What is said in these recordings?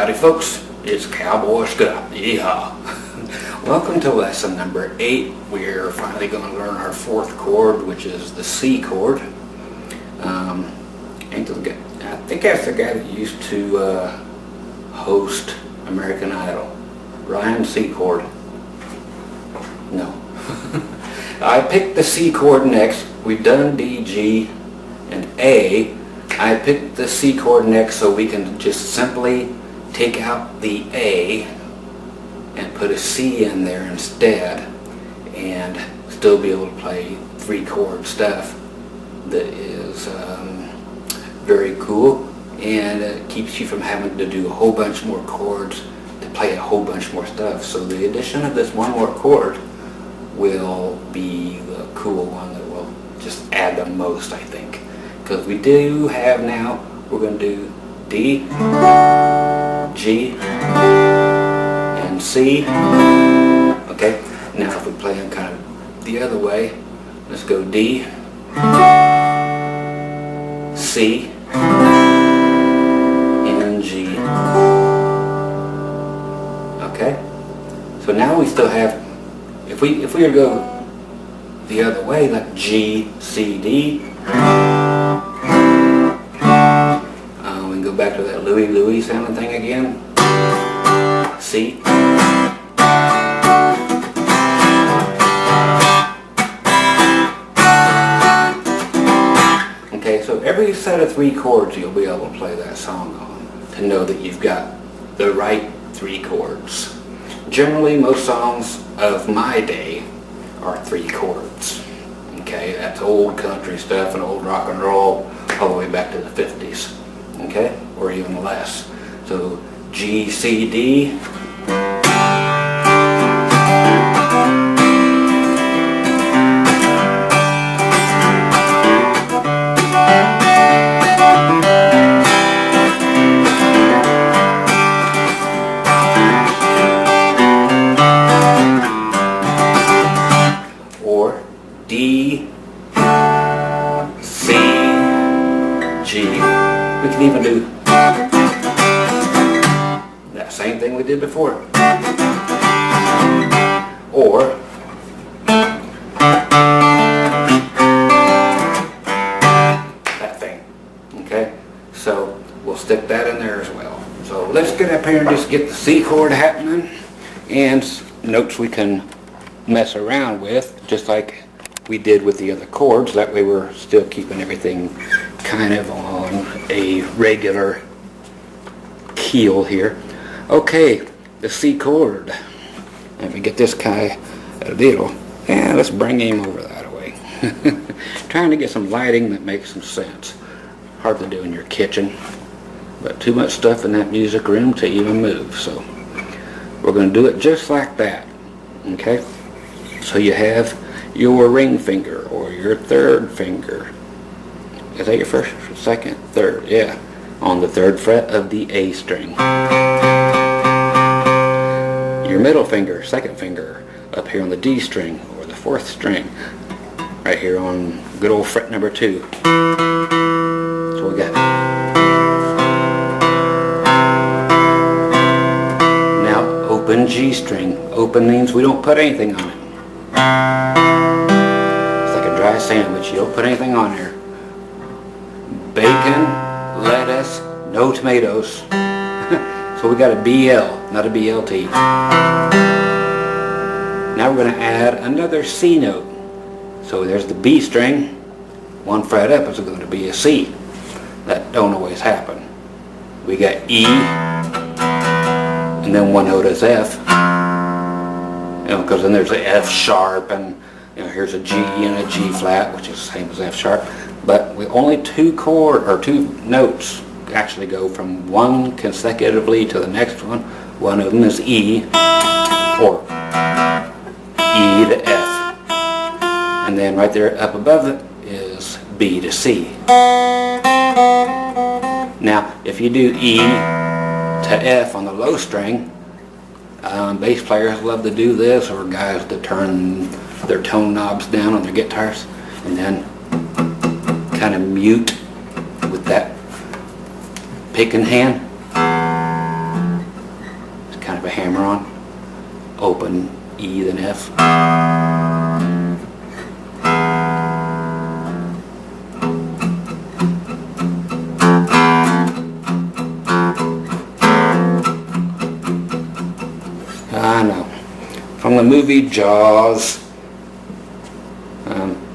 Howdy folks, it's Cowboy Scott. Yeehaw. Welcome to lesson number 8. We're finally going to learn our fourth chord, which is the C chord. I think that's the guy that used to host American Idol. Ryan Secord. No. I picked the C chord next. We've done D, G, and A. I picked the C chord next so we can just simply take out the A and put a C in there instead and still be able to play 3-chord stuff that is very cool, and it keeps you from having to do a whole bunch more chords to play a whole bunch more stuff. So the addition of this one more chord will be the cool one that will just add the most, I think. Because we do have now, we're going to do D, G, and C. Okay, now if we play them kind of the other way, let's go D, C, and G. Okay, so now we still have, if we were to go the other way, like G, C, D, we can go back to that Louie Louie sounding thing again. C. Okay, so every set of 3 chords you'll be able to play that song on to know that you've got the right 3 chords. Generally, most songs of my day are 3 chords. Okay, that's old country stuff and old rock and roll all the way back to the 50s. Okay, or even less. So G, C, D. Or D, C, G. We can even do that same thing we did before. Or that thing. Okay? So we'll stick that in there as well. So let's get up here and just get the C chord happening, and notes we can mess around with, just like we did with the other chords. That way we're still keeping everything kind of on a regular keel here. Okay, the C chord. Let me get this guy a little, and let's bring him over that way. Trying to get some lighting that makes some sense. Hard to do in your kitchen, but too much stuff in that music room to even move. So we're going to do it just like that. Okay, so you have your ring finger or your third finger. Is that your first, second, third? Yeah, on the 3rd fret of the A string. Your middle finger, second finger, up here on the D string or the 4th string, right here on good old fret number 2. So we got. Now open G string. Open means we don't put anything on it. It's like a dry sandwich. You don't put anything on there. Bacon, lettuce, no tomatoes. So we got a BL, not a BLT. Now we're going to add another C note. So there's the B string. 1 fret up is going to be a C. That don't always happen. We got E, and then 1 note is F. You know, because then there's a F sharp, and you know, here's a G and a G flat, which is the same as F sharp. But we only 2 notes actually go from one consecutively to the next one. One of them is E, or E to F. And then right there up above it is B to C. Now, if you do E to F on the low string, bass players love to do this, or guys that turn their tone knobs down on their guitars, and then kind of mute with that picking hand. on. Open E then F. I know. From the movie Jaws.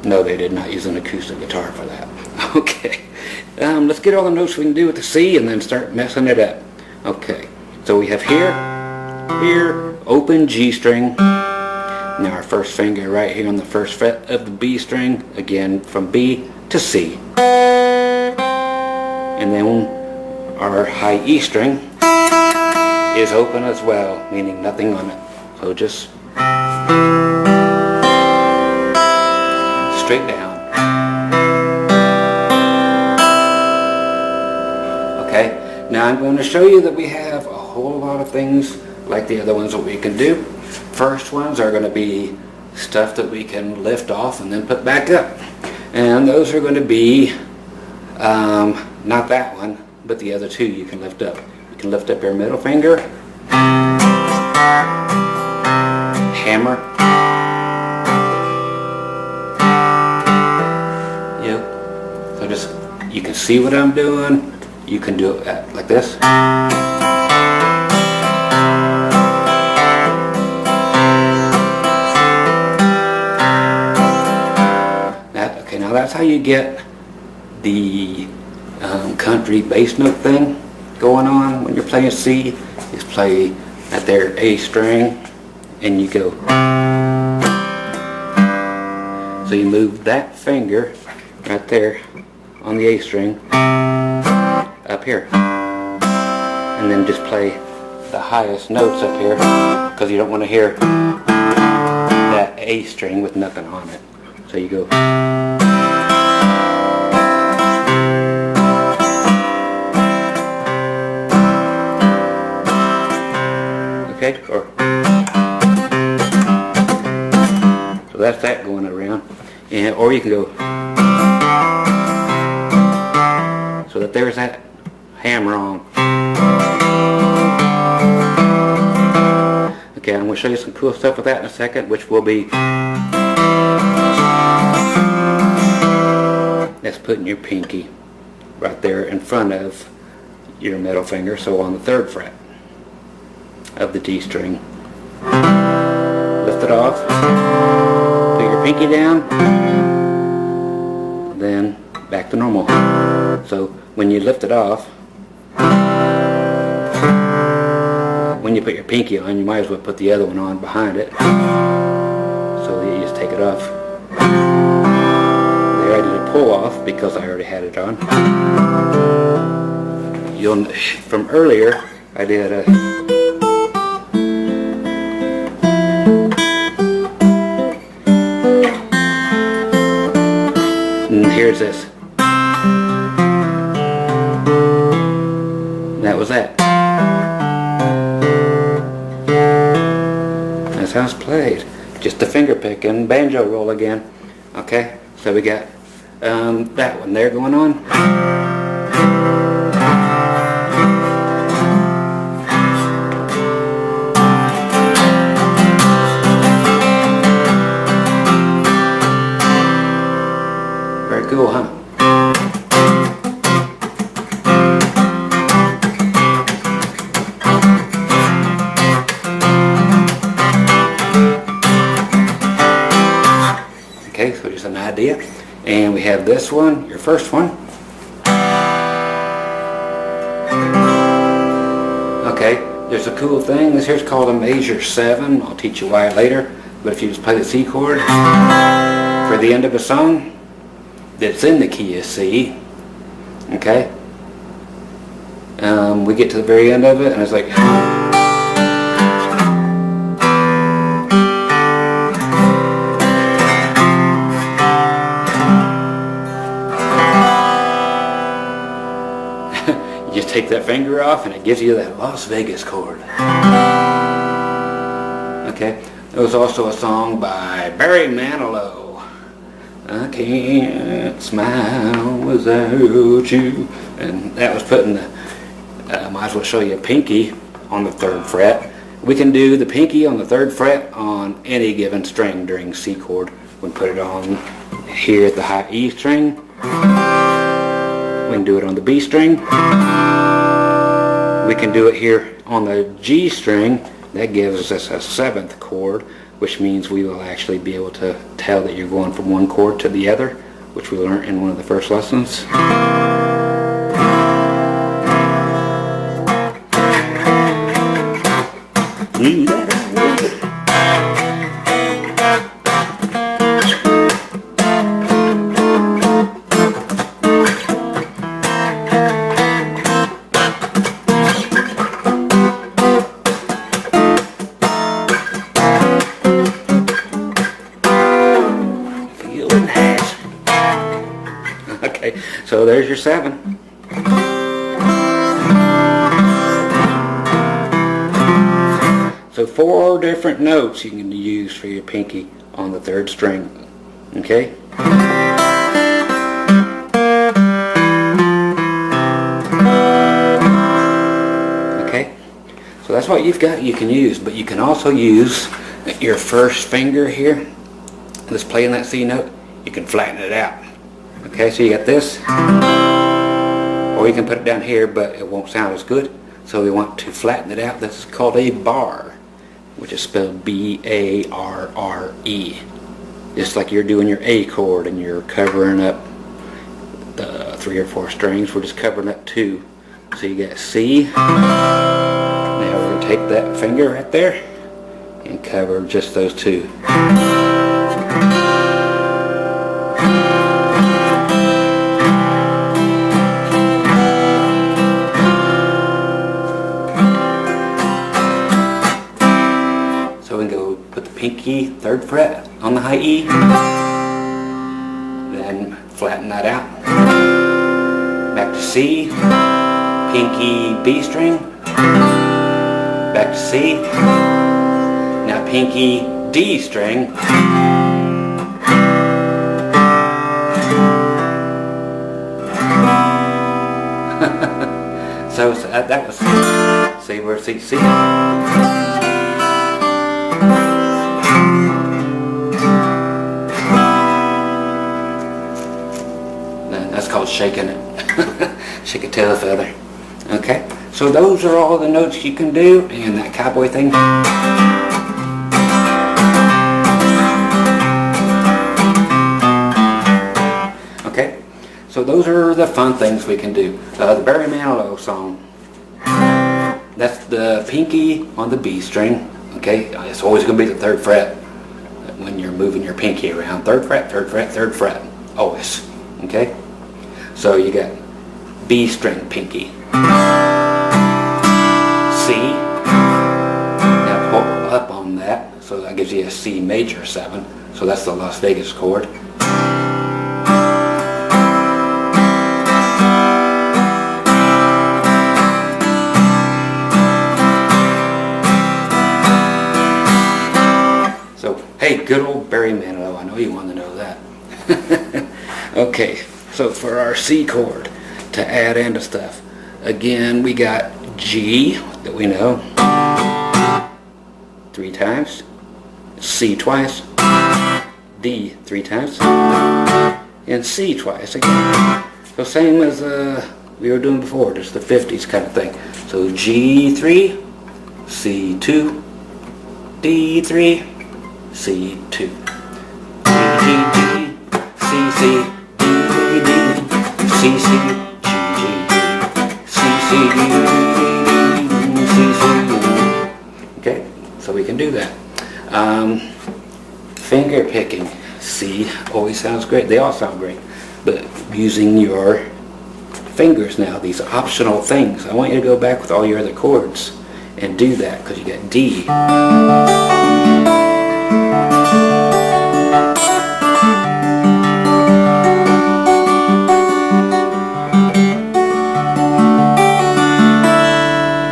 No, they did not use an acoustic guitar for that. Okay. Let's get all the notes we can do with the C and then start messing it up. Okay. So we have here, open G string. Now our first finger right here on the first fret of the B string. Again, from B to C. And then our high E string is open as well, meaning nothing on it. So just straight down. Okay, now I'm going to show you that we have a whole lot of things like the other ones that we can do. First ones are going to be stuff that we can lift off and then put back up. And those are going to be, not that one, but the other two you can lift up. You can lift up your middle finger, hammer, so just, you can see what I'm doing. You can do it like this. Okay, now that's how you get the country bass note thing going on when you're playing C. Is play at their A string and you go. So you move that finger right there on the A string up here, and then just play the highest notes up here because you don't want to hear that A string with nothing on it. So you go. Okay, so that's that going around, and or you can go. So that there's that hammer on. Okay, I'm going to show you some cool stuff with that in a second, which will be, that's putting your pinky right there in front of your middle finger, so on the 3rd fret of the D string. Lift it off, put your pinky down, then back to normal. So when you lift it off, when you put your pinky on, you might as well put the other one on behind it. So you just take it off. There I did a pull off because I already had it on. From earlier, I did a and here's this. That was that. That's how it's played. Just a finger pick and banjo roll again. Okay, so we got that one there going on. Very cool, huh? Okay, so just an idea. And we have this one, your first one. Okay, there's a cool thing. This here's called a major 7. I'll teach you why later. But if you just play the C chord for the end of a song that's in the key of C, okay, we get to the very end of it and it's like, you just take that finger off and it gives you that Las Vegas chord. Okay, there was also a song by Barry Manilow. I can't smile without you. And that was putting the, might as well show you a pinky on the 3rd fret. We can do the pinky on the 3rd fret on any given string during C chord. We can put it on here at the high E string. We can do it on the B string. We can do it here on the G string. That gives us a 7th chord, which means we will actually be able to tell that you're going from one chord to the other, which we learned in one of the first lessons. Okay, so there's your 7. So 4 different notes you can use for your pinky on the 3rd string. Okay? Okay, so that's what you've got you can use, but you can also use your first finger here that's playing that C note. You can flatten it out. Okay, so you got this, or you can put it down here, but it won't sound as good. So we want to flatten it out. This is called a bar, which is spelled B-A-R-R-E. Just like you're doing your A chord and you're covering up the 3 or 4 strings, we're just covering up 2. So you got C. Now we're going to take that finger right there and cover just those 2. Pinky 3rd fret on the high E, then flatten that out, back to C, pinky B string, back to C, now pinky D string, so that was C, where C. That's called shaking it. Shake it till the feather. Okay, so those are all the notes you can do, and that cowboy thing. Okay, so those are the fun things we can do. The Barry Manilow song. That's the pinky on the B string. Okay, it's always going to be the 3rd fret when you're moving your pinky around. 3rd fret, 3rd fret, 3rd fret. Always. Okay? So you got B string pinky. C. Now pull up on that. So that gives you a C major 7. So that's the Las Vegas chord. Hey, good old Barry Manilow, I know you want to know that. Okay, so for our C chord, to add into stuff, again, we got G, that we know, 3 times, C twice, D 3 times, and C twice again. So same as we were doing before, just the 50s kind of thing. So G3, C2, D3, C2, G, G, G, C, C, D, D, C, C, G, G, C, C, C, C. Okay, so we can do that. Finger picking, C always sounds great. They all sound great, but using your fingers now, these optional things. I want you to go back with all your other chords and do that, because you got D.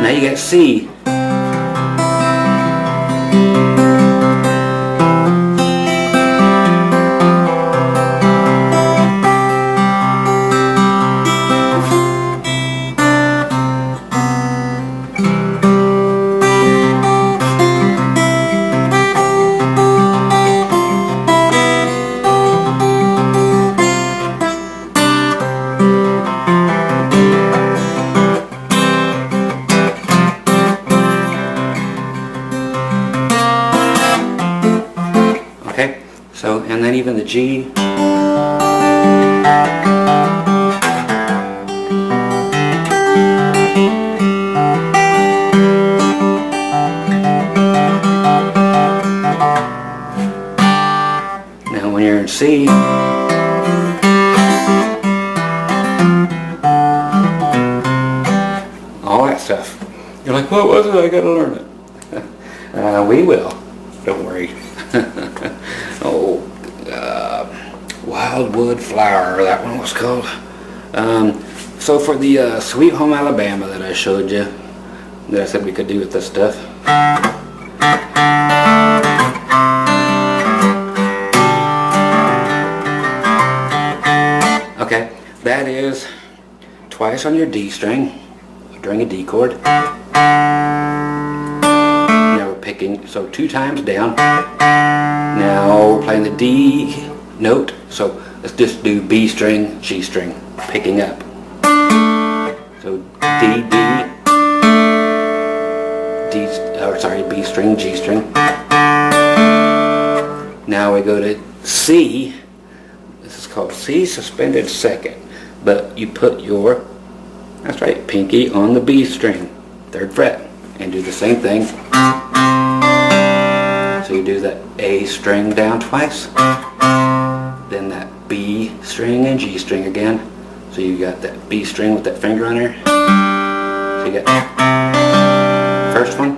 Now you got C. and then even the G. Now when you're in C, all that stuff. You're like, what was it? I gotta learn it. We will. Don't worry. Oh, Wildwood Flower, that one was called. So for the Sweet Home Alabama that I showed you, that I said we could do with this stuff. Okay, that is twice on your D string during a D chord. Now we're picking, so 2 times down. Now we're playing the D note, so let's just do B string, G string, picking up. So D, D, D, or sorry, B string, G string. Now we go to C. This is called C suspended second, but you put your, that's right, pinky on the B string, 3rd fret, and do the same thing. So you do that A string down twice, then that B string and G string again. So you got that B string with that finger on there. So you got first one.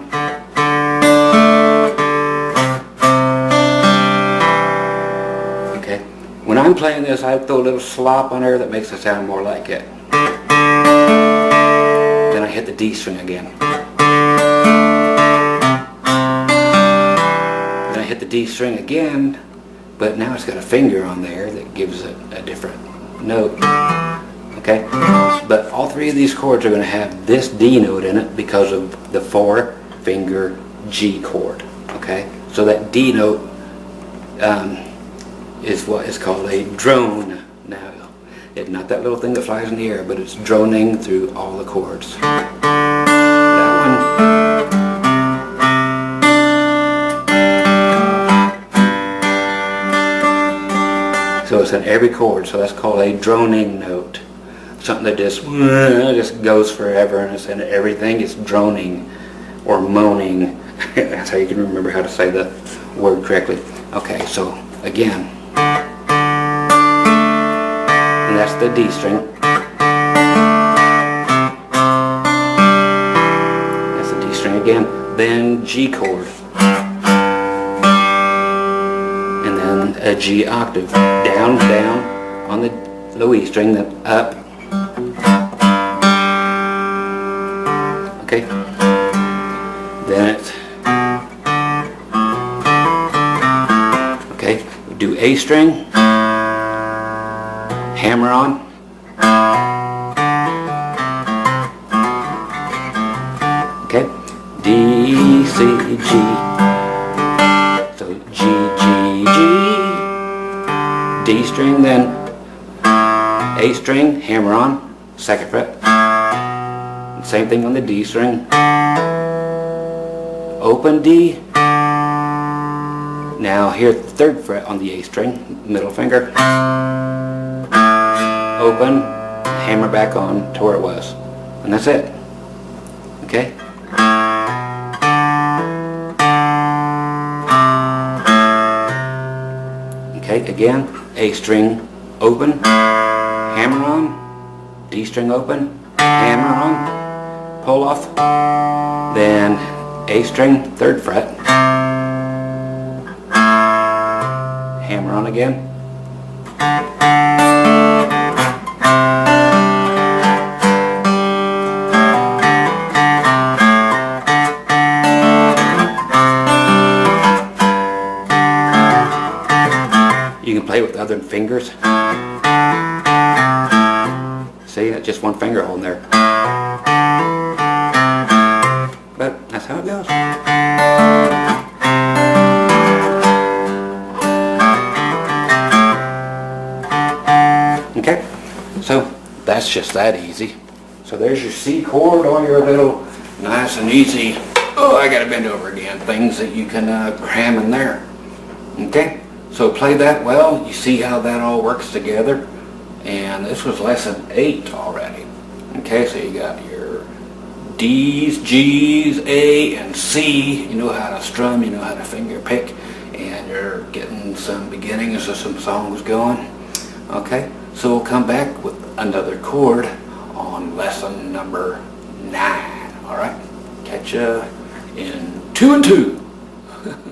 Okay. When I'm playing this, I throw a little slop on there that makes it sound more like it. Then I hit the D string again. Then I hit the D string again, but now it's got a finger on there that gives it a different note. Okay, but all 3 of these chords are going to have this D note in it because of the 4-finger G chord. Okay, so that D note is what is called a drone. Now, it's not that little thing that flies in the air, but it's droning through all the chords. That one. So it's in every chord, so that's called a droning note. Something that just goes forever, and it's in everything. It's droning or moaning. That's how you can remember how to say the word correctly. Okay, so again, and that's the D string. That's the D string again. Then G chord, and then a G octave, down, down on the low E string, then up. Okay, then it's, okay, we do A string, hammer on, okay, D, C, G, so G, G, G, D string, then A string, hammer on, 2nd fret. Same thing on the D string. Open D. Now here 3rd fret on the A string, middle finger. Open, hammer back on to where it was. And that's it. Okay? Okay, again, A string open, hammer on, D string open, hammer on, pull off, then A string, 3rd fret, hammer on again, you can play with other fingers. See, that's just one finger holding there. But that's how it goes. Okay, so that's just that easy. So there's your C chord, all your little nice and easy, oh I gotta bend over again, things that you can cram in there. Okay, So play that well. You see how that all works together. And this was lesson 8 already. Okay, so you got your D's, G's, A, and C. You know how to strum, you know how to finger pick, and you're getting some beginnings of some songs going. Okay, so we'll come back with another chord on lesson number 9. Alright, catch ya in 2 and 2.